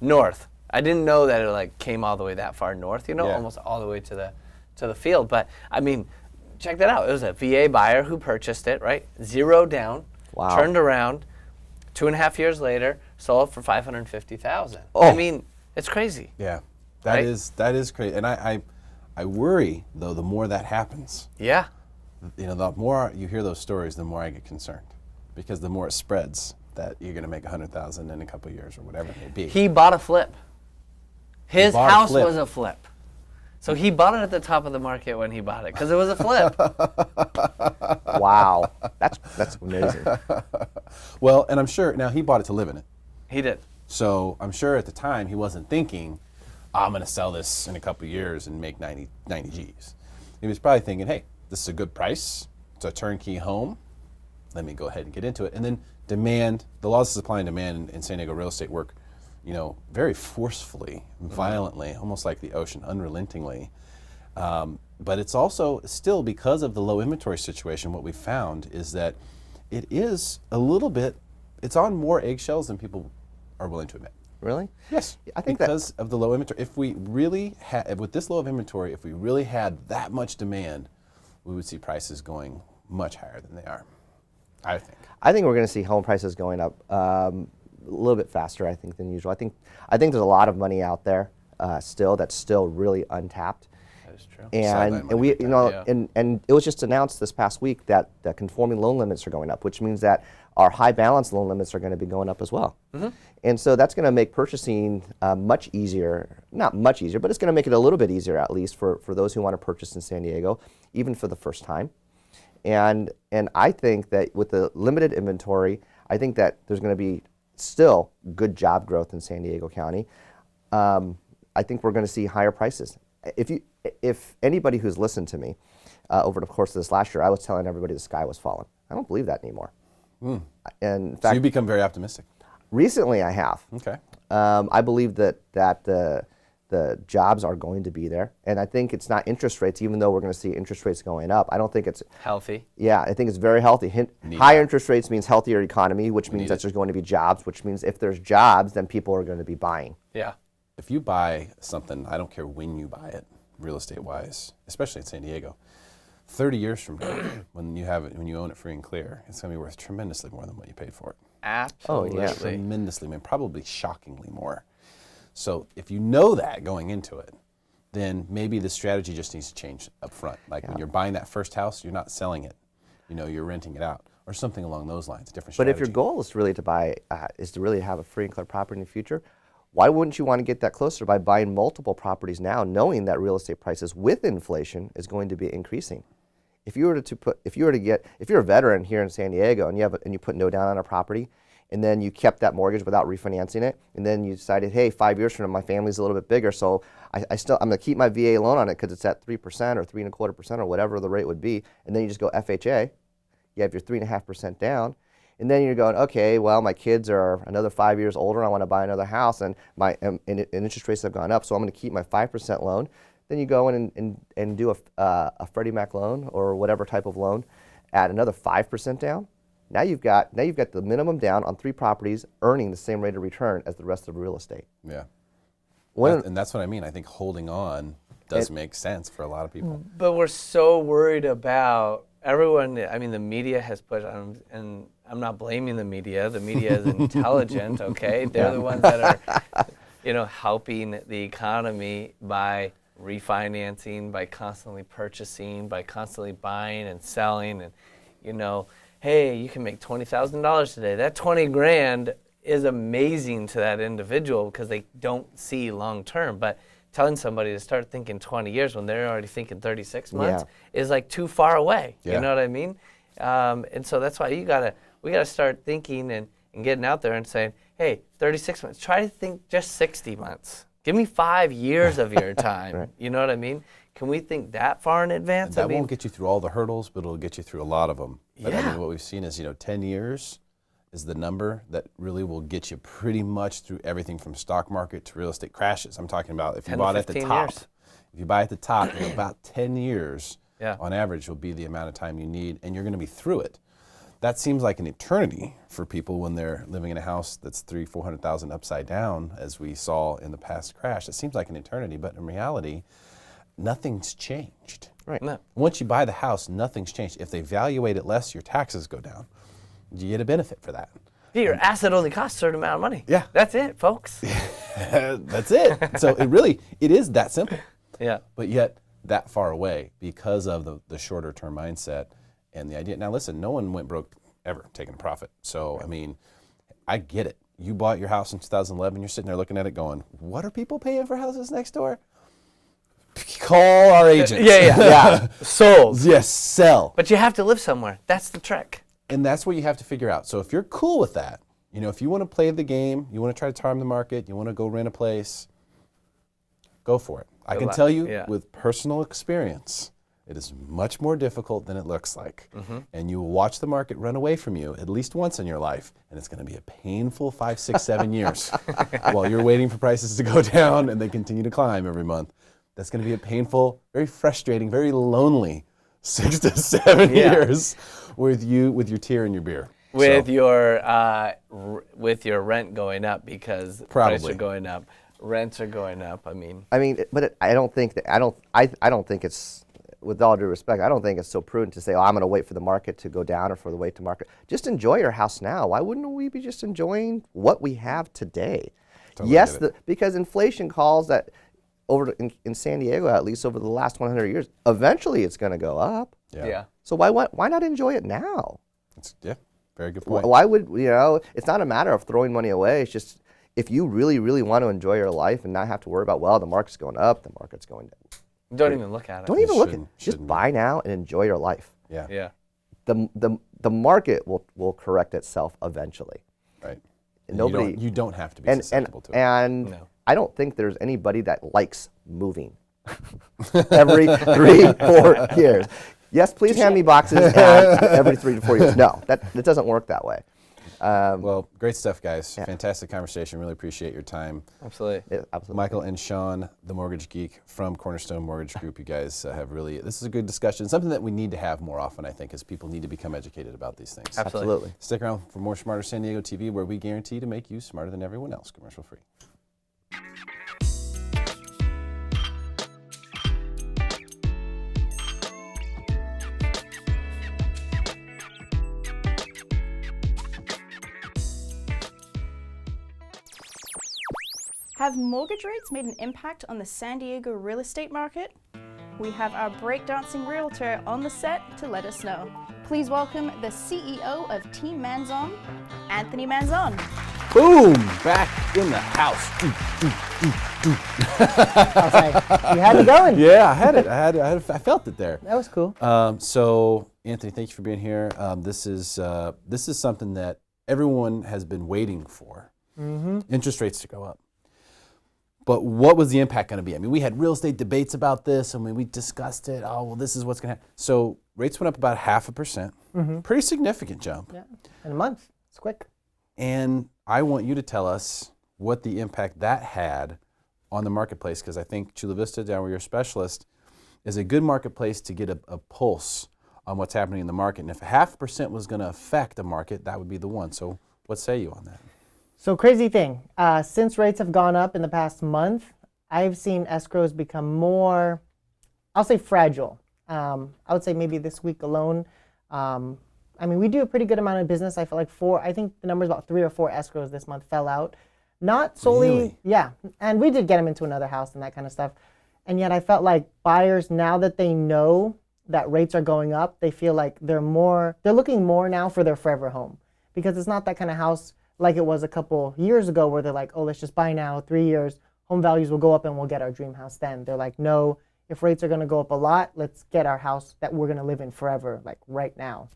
north. I didn't know that it like came all the way that far north, almost all the way to the field. But I mean, check that out. It was a VA buyer who purchased it, right? 0 down.
Wow.
Turned around. 2.5 years later, sold for $550,000.
Oh.
I mean, it's crazy.
Yeah, that is crazy. And I worry, though, the more that happens.
Yeah.
The more you hear those stories, the more I get concerned. Because the more it spreads, that you're going to make $100,000 in a couple of years or whatever it may be.
He bought a flip. His
bought a
house
flip.
was a flip. So he bought it at the top of the market when he bought it because it was a flip.
Wow, that's amazing.
Well, and I'm sure now he bought it to live in it.
He did.
So I'm sure at the time he wasn't thinking, I'm going to sell this in a couple of years and make 90 G's. He was probably thinking, hey, this is a good price. It's a turnkey home. Let me go ahead and get into it. And then demand, the laws of supply and demand in San Diego real estate work, very forcefully, violently, almost like the ocean, unrelentingly. But it's also still, because of the low inventory situation, what we found is that it is a little bit, it's on more eggshells than people are willing to admit.
Really?
Yes,
I think
because of the low inventory. If we really had, with this low of inventory, if we really had that much demand, we would see prices going much higher than they are, I think.
I think we're going to see home prices going up a little bit faster, I think, than usual. I think there's a lot of money out there still that's still really untapped.
That is true.
And we, and it was just announced this past week that the conforming loan limits are going up, which means that our high balance loan limits are going to be going up as well. Mm-hmm. And so that's going to make purchasing much easier, not much easier, but it's going to make it a little bit easier, at least for those who want to purchase in San Diego, even for the first time. And I think that with the limited inventory, I think that there's going to be still good job growth in San Diego County. I think we're going to see higher prices. If anybody who's listened to me over the course of this last year, I was telling everybody the sky was falling. I don't believe that anymore.
Mm.
And in
So
fact,
you become very optimistic.
recently I have.
Okay.
I believe that the jobs are going to be there, and I think it's not interest rates, even though we're going to see interest rates going up. I don't think it's
Healthy.
Yeah, I think it's very healthy. Higher interest rates means healthier economy, which means that there's going to be jobs, which means if there's jobs, then people are going to be buying.
Yeah.
If you buy something, I don't care when you buy it, real estate wise, especially in San Diego, 30 years from now, when you own it free and clear, it's going to be worth tremendously more than what you paid for it.
Absolutely.
Oh, yeah.
Tremendously, probably shockingly more. So if you know that going into it, then maybe the strategy just needs to change up front. Like when you're buying that first house, you're not selling it, you're renting it out or something along those lines, a different strategy.
But if your goal is really to buy, is to really have a free and clear property in the future, why wouldn't you want to get that closer by buying multiple properties now, knowing that real estate prices with inflation is going to be increasing? If you're a veteran here in San Diego and you put no down on a property, and then you kept that mortgage without refinancing it, and then you decided, hey, 5 years from now my family's a little bit bigger, so I'm going to keep my VA loan on it because it's at 3% or 3.25% or whatever the rate would be, and then you just go FHA, you have your 3.5% down, and then you're going, okay, well, my kids are another 5 years older, I want to buy another house, and and interest rates have gone up, so I'm going to keep my 5% loan. Then you go in and do a Freddie Mac loan or whatever type of loan, add another 5% down. Now you've got the minimum down on 3 properties earning the same rate of return as the rest of the real estate.
Yeah. And that's what I mean. I think holding on does make sense for a lot of people.
But we're so worried about everyone. I mean, the media has put on, and I'm not blaming the media. The media is intelligent, okay? They're the ones that are, helping the economy by refinancing, by constantly purchasing, by constantly buying and selling, and hey, you can make $20,000 today. That 20 grand is amazing to that individual because they don't see long term. But telling somebody to start thinking 20 years when they're already thinking 36 months is like too far away. Yeah. You know what I mean? And so that's why we gotta start thinking and getting out there and saying, hey, 36 months. Try to think just 60 months. Give me 5 years of your time. Right. You know what I mean? Can we think that far in advance?
And that won't get you through all the hurdles, but it'll get you through a lot of them. But I mean, what we've seen is, 10 years is the number that really will get you pretty much through everything from stock market to real estate crashes. I'm talking about if you bought at the top. Years. If you buy at the top, about 10 years on average will be the amount of time you need, and you're going to be through it. That seems like an eternity for people when they're living in a house that's $300,000-400,000 upside down, as we saw in the past crash. It seems like an eternity, but in reality, nothing's changed.
Right.
No.
Once you buy the house, nothing's changed. If they valuate it less, your taxes go down. You get a benefit for that.
Yeah, your asset only costs a certain amount of money.
Yeah.
That's it, folks.
That's it. So it is that simple.
Yeah.
But yet that far away because of the shorter term mindset and the idea. Now listen, no one went broke ever taking a profit. So, I mean, I get it. You bought your house in 2011. You're sitting there looking at it going, what are people paying for houses next door? Call our agents.
Yeah. Sold.
Yes, sell.
But you have to live somewhere. That's the trick.
And that's what you have to figure out. So if you're cool with that, you know, if you want to play the game, you want to try to time the market, you want to go rent a place, go for it. I can tell you with personal experience, it is much more difficult than it looks like. And you will watch the market run away from you at least once in your life, and it's going to be a painful 5, 6, 7 years while you're waiting for prices to go down and they continue to climb every month. That's going to be a painful, very frustrating, very lonely 6 to 7 years with your tear and your beer.
With your rent going up because prices are going up, rents are going up. I mean,
but I don't think it's, with all due respect, I don't think it's so prudent to say, oh, I'm going to wait for the market to go down or for the wait to market. Just enjoy your house now. Why wouldn't we be just enjoying what we have today?
Totally
yes, because inflation calls that in San Diego, at least over the last 100 years, eventually it's going to go up.
Yeah.
So why not enjoy it now?
Very good point.
Why would, it's not a matter of throwing money away. It's just, if you really, really want to enjoy your life and not have to worry about, well, the market's going up, the market's going down.
Don't even look at it.
Don't even look at it. Just buy now and enjoy your life.
Yeah.
The market will correct itself eventually.
Right.
And
you don't have to be susceptible to it.
And I don't think there's anybody that likes moving every 3-4 years. Yes, please hand me boxes every 3 to 4 years. No, that doesn't work that way.
Well, great stuff, guys. Fantastic conversation. Really appreciate your time.
Absolutely.
Michael and Sean, the Mortgage Geek from Cornerstone Mortgage Group, you guys have really, this is a good discussion, something that we need to have more often, I think, as people need to become educated about these things.
Absolutely.
Stick around for more Smarter San Diego TV, where we guarantee to make you smarter than everyone else, commercial free.
Have mortgage rates made an impact on the San Diego real estate market? We have our breakdancing realtor on the set to let us know. Please welcome the CEO of Team Manzon, Anthony Manzon.
Boom! Back in the house.
I was like, you had it going.
Yeah, I had it. I felt it there.
That was cool.
So, Anthony, thank you for being here. This is something that everyone has been waiting for. Interest rates to go up. But what was the impact going to be? I mean, we had real estate debates about this, and we discussed it. Oh, well, this is what's going to happen. So rates went up about 0.5%. Pretty significant jump.
Yeah, in a month. It's quick.
And I want you to tell us what the impact that had on the marketplace, because I think Chula Vista, down where you're a specialist, is a good marketplace to get a pulse on what's happening in the market. And if 0.5% was going to affect the market, that would be the one. So what say you on that?
So crazy thing, since rates have gone up in the past month, I've seen escrows become more, I'll say fragile. I would say maybe this week alone. I mean, we do a pretty good amount of business. I feel like I think the number's about 3 or 4 escrows this month fell out. Not solely,
Really?
Yeah. And we did get them into another house and that kind of stuff. And yet I felt like buyers, now that they know that rates are going up, they feel like they're looking more now for their forever home. Because it's not that kind of house like it was a couple years ago where they're like, oh, let's just buy now, 3 years, home values will go up and we'll get our dream house then. They're like, no, if rates are gonna go up a lot, let's get our house that we're gonna live in forever, like right now.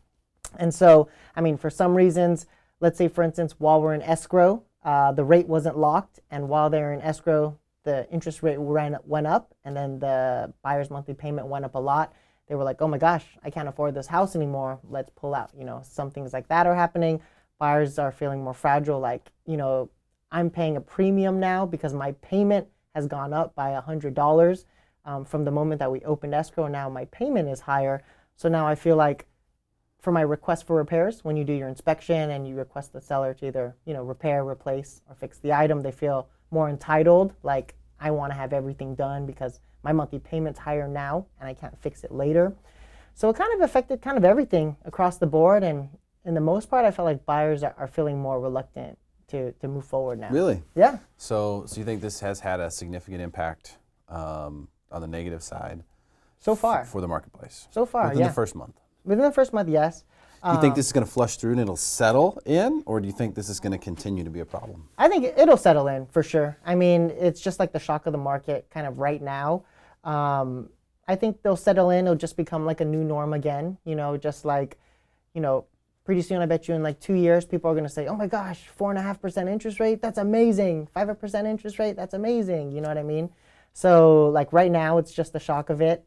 And so, I mean, for some reasons, let's say for instance, while we're in escrow, the rate wasn't locked, and while they're in escrow, the interest rate went up, and then the buyer's monthly payment went up a lot. They were like, oh my gosh, I can't afford this house anymore, let's pull out. Some things like that are happening. Buyers are feeling more fragile, like, I'm paying a premium now because my payment has gone up by $100 from the moment that we opened escrow. Now my payment is higher. So now I feel like for my request for repairs, when you do your inspection and you request the seller to either, repair, replace, or fix the item, they feel more entitled, like I want to have everything done because my monthly payment's higher now and I can't fix it later. So it kind of affected kind of everything across the board, and in the most part, I feel like buyers are feeling more reluctant to move forward now.
Really?
Yeah.
So you think this has had a significant impact on the negative side?
So far.
For the marketplace?
So far,
Within the first month?
Within the first month, yes.
Do you think this is going to flush through and it'll settle in, or do you think this is going to continue to be a problem?
I think it'll settle in for sure. I mean, it's just like the shock of the market kind of right now. I think they'll settle in. It'll just become like a new norm again. Just like, pretty soon I bet you in like 2 years, people are going to say, oh my gosh, 4.5% interest rate, that's amazing. 5% interest rate, that's amazing. You know what I mean? So like right now, it's just the shock of it.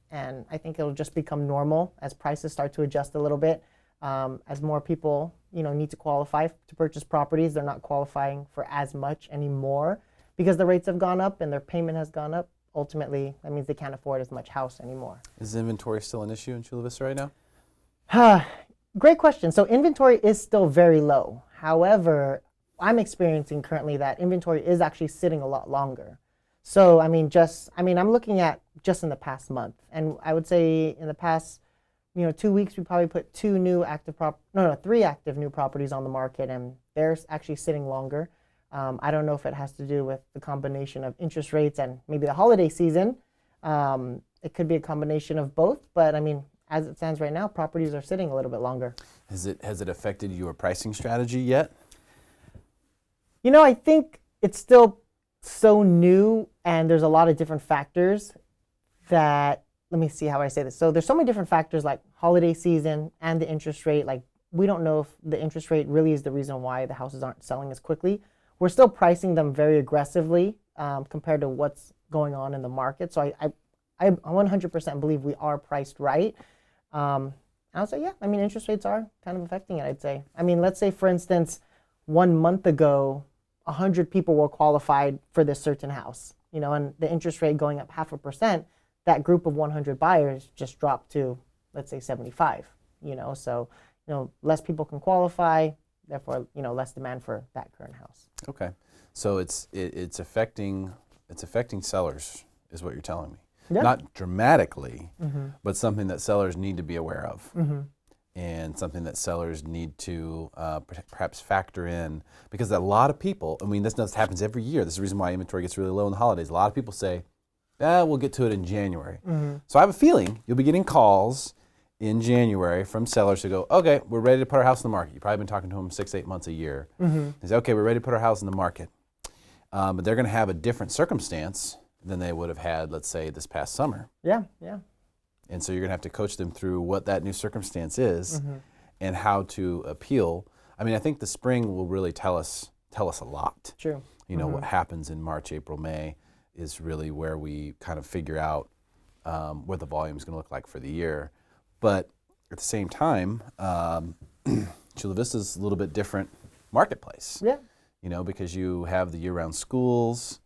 And I think it'll just become normal as prices start to adjust a little bit. As more people, need to qualify to purchase properties, they're not qualifying for as much anymore because the rates have gone up and their payment has gone up. Ultimately, that means they can't afford as much house anymore.
Is inventory still an issue in Chula Vista right now?
Great question. So inventory is still very low. However, I'm experiencing currently that inventory is actually sitting a lot longer. So, I'm looking at just in the past month, and I would say in the past, 2 weeks, we probably put 3 active new properties on the market, and they're actually sitting longer. I don't know if it has to do with the combination of interest rates and maybe the holiday season. It could be a combination of both, but as it stands right now, properties are sitting a little bit longer.
Has it affected your pricing strategy yet?
I think it's still so new and there's a lot of different factors that, let me see how I say this. So there's so many different factors like holiday season and the interest rate. Like we don't know if the interest rate really is the reason why the houses aren't selling as quickly. We're still pricing them very aggressively compared to what's going on in the market. So I 100% believe we are priced right. I'll say, interest rates are kind of affecting it, I'd say. Let's say, for instance, 1 month ago, 100 people were qualified for this certain house, and the interest rate going up 0.5%, that group of 100 buyers just dropped to, let's say, 75, so, less people can qualify, therefore, less demand for that current house.
Okay. So it's affecting sellers is what you're telling me.
Yeah.
Not dramatically, but something that sellers need to be aware of. And something that sellers need to perhaps factor in, because a lot of people, this happens every year. This is the reason why inventory gets really low in the holidays. A lot of people say, we'll get to it in January. So I have a feeling you'll be getting calls in January from sellers who go, okay, we're ready to put our house in the market. You've probably been talking to them 6-8 months a year. They say, okay, we're ready to put our house in the market. But they're going to have a different circumstance than they would have had, let's say, this past summer.
Yeah.
And so you're going to have to coach them through what that new circumstance is and how to appeal. I think the spring will really tell us a lot.
True.
What happens in March, April, May is really where we kind of figure out what the volume is going to look like for the year. But at the same time, Chula Vista is a little bit different marketplace.
Yeah.
Because you have the year-round schools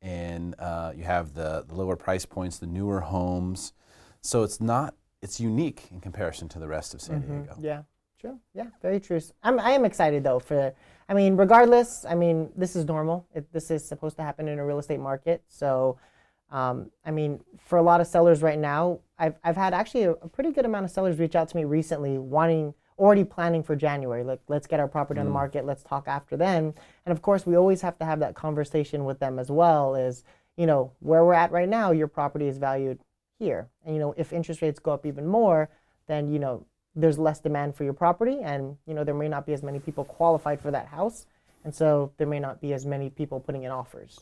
and you have the lower price points, the newer homes. So it's unique in comparison to the rest of San Diego.
Yeah, true. Yeah, very true. I am excited though regardless, this is normal. This is supposed to happen in a real estate market. So, for a lot of sellers right now, I've had actually a pretty good amount of sellers reach out to me recently already planning for January. Like, let's get our property on the market. Let's talk after then. And of course, we always have to have that conversation with them as well is, where we're at right now, your property is valued here. And, if interest rates go up even more, then, there's less demand for your property and, there may not be as many people qualified for that house. And so there may not be as many people putting in offers.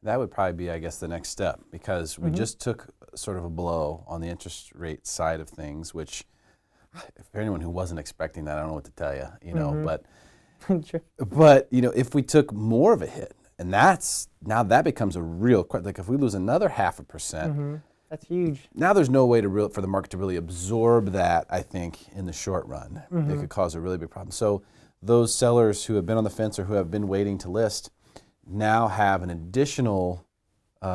That would probably be, I guess, the next step, because we just took sort of a blow on the interest rate side of things, which for anyone who wasn't expecting that, I don't know what to tell you, but
True.
But if we took more of a hit, and now that becomes a real question. Like if we lose another 0.5%,
that's huge.
Now there's no way for the market to really absorb that. I think in the short run, it could cause a really big problem. So those sellers who have been on the fence or who have been waiting to list now have an additional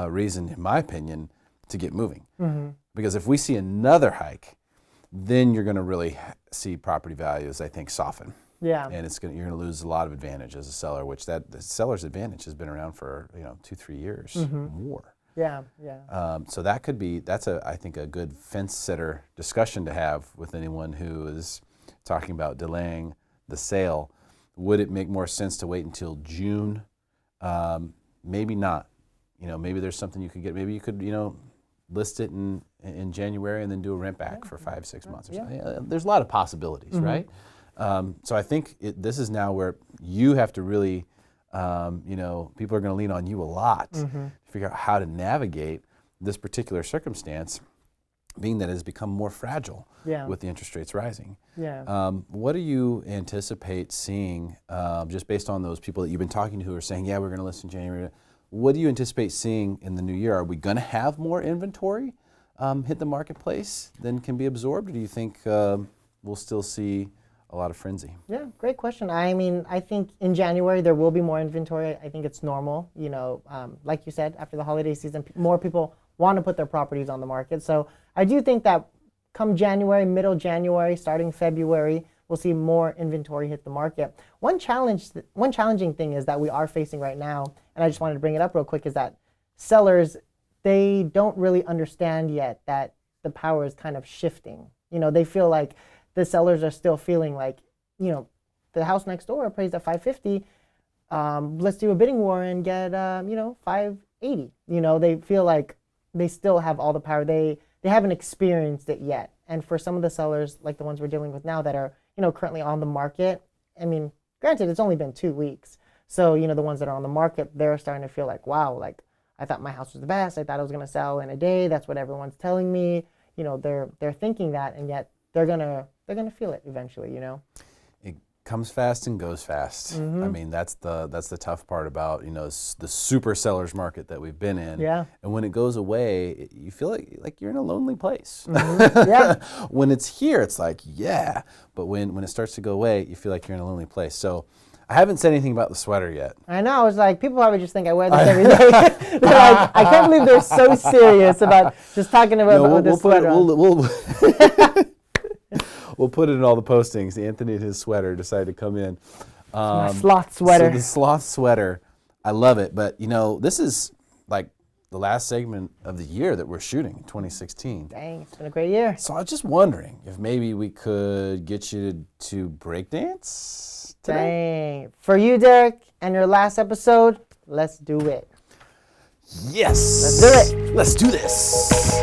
reason, in my opinion, to get moving. Because if we see another hike, then you're going to really see property values, I think, soften.
Yeah.
And you're going to lose a lot of advantage as a seller, which the seller's advantage has been around for 2-3 years more.
Yeah.
So that's I think a good fence sitter discussion to have with anyone who is talking about delaying the sale. Would it make more sense to wait until June? Maybe not. Maybe there's something you could get. Maybe you could list it in January and then do a rent back for 5-6 months or something. There's a lot of possibilities, right? So I think this is now where you have to really, people are going to lean on you a lot to figure out how to navigate this particular circumstance, being that it has become more fragile with the interest rates rising. What do you anticipate seeing, just based on those people that you've been talking to who are saying, yeah, we're going to list in January? What do you anticipate seeing in the new year? Are we going to have more inventory hit the marketplace than can be absorbed, or do you think we'll still see a lot of frenzy?
Yeah, great question. I mean, I think in January there will be more inventory. I think it's normal. Like you said, after the holiday season, more people want to put their properties on the market. So I do think that come January, middle January, starting February, we'll see more inventory hit the market. One challenging thing is that we are facing right now, and I just wanted to bring it up real quick, is that sellers, they don't really understand yet that the power is kind of shifting. They feel like the sellers are still feeling like, the house next door appraised at $550. Let's do a bidding war and get, $580. They feel like they still have all the power. They haven't experienced it yet. And for some of the sellers, like the ones we're dealing with now that are, currently on the market, I mean, granted, it's only been 2 weeks. So, the ones that are on the market, they're starting to feel like, wow, like I thought my house was the best. I thought it was going to sell in a day. That's what everyone's telling me. They're thinking that, and yet they're gonna feel it eventually.
It comes fast and goes fast. I mean, that's the tough part about the super sellers market that we've been in.
Yeah.
And when it goes away, you feel like you're in a lonely place.
Yeah.
When it's here, it's like, yeah. But when it starts to go away, you feel like you're in a lonely place. So I haven't said anything about the sweater yet.
I know. I was like, people probably just think I wear this every day. I can't believe they're so serious about just talking about this sweater.
We'll put it in all the postings. Anthony and his sweater decided to come in.
My sloth sweater.
So the sloth sweater, I love it. But this is like the last segment of the year that we're shooting, 2016.
Dang, it's been a great year.
So I was just wondering if maybe we could get you to breakdance today.
Dang. For you, Derek, and your last episode, let's do it.
Yes.
Let's do it.
Let's do this.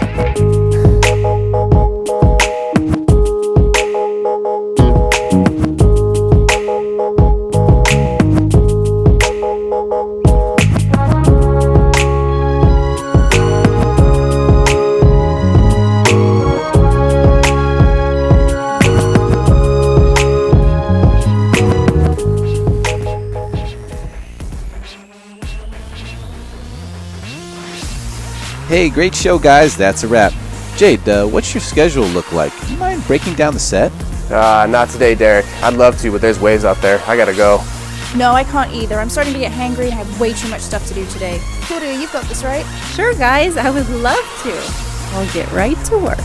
Hey, great show, guys. That's a wrap. Jade, what's your schedule look like? Do you mind breaking down the set?
Not today, Derek. I'd love to, but there's waves out there. I gotta go.
No, I can't either. I'm starting to get hangry and have way too much stuff to do today. Claudia, you've got this, right?
Sure, guys. I would love to. I'll get right to work.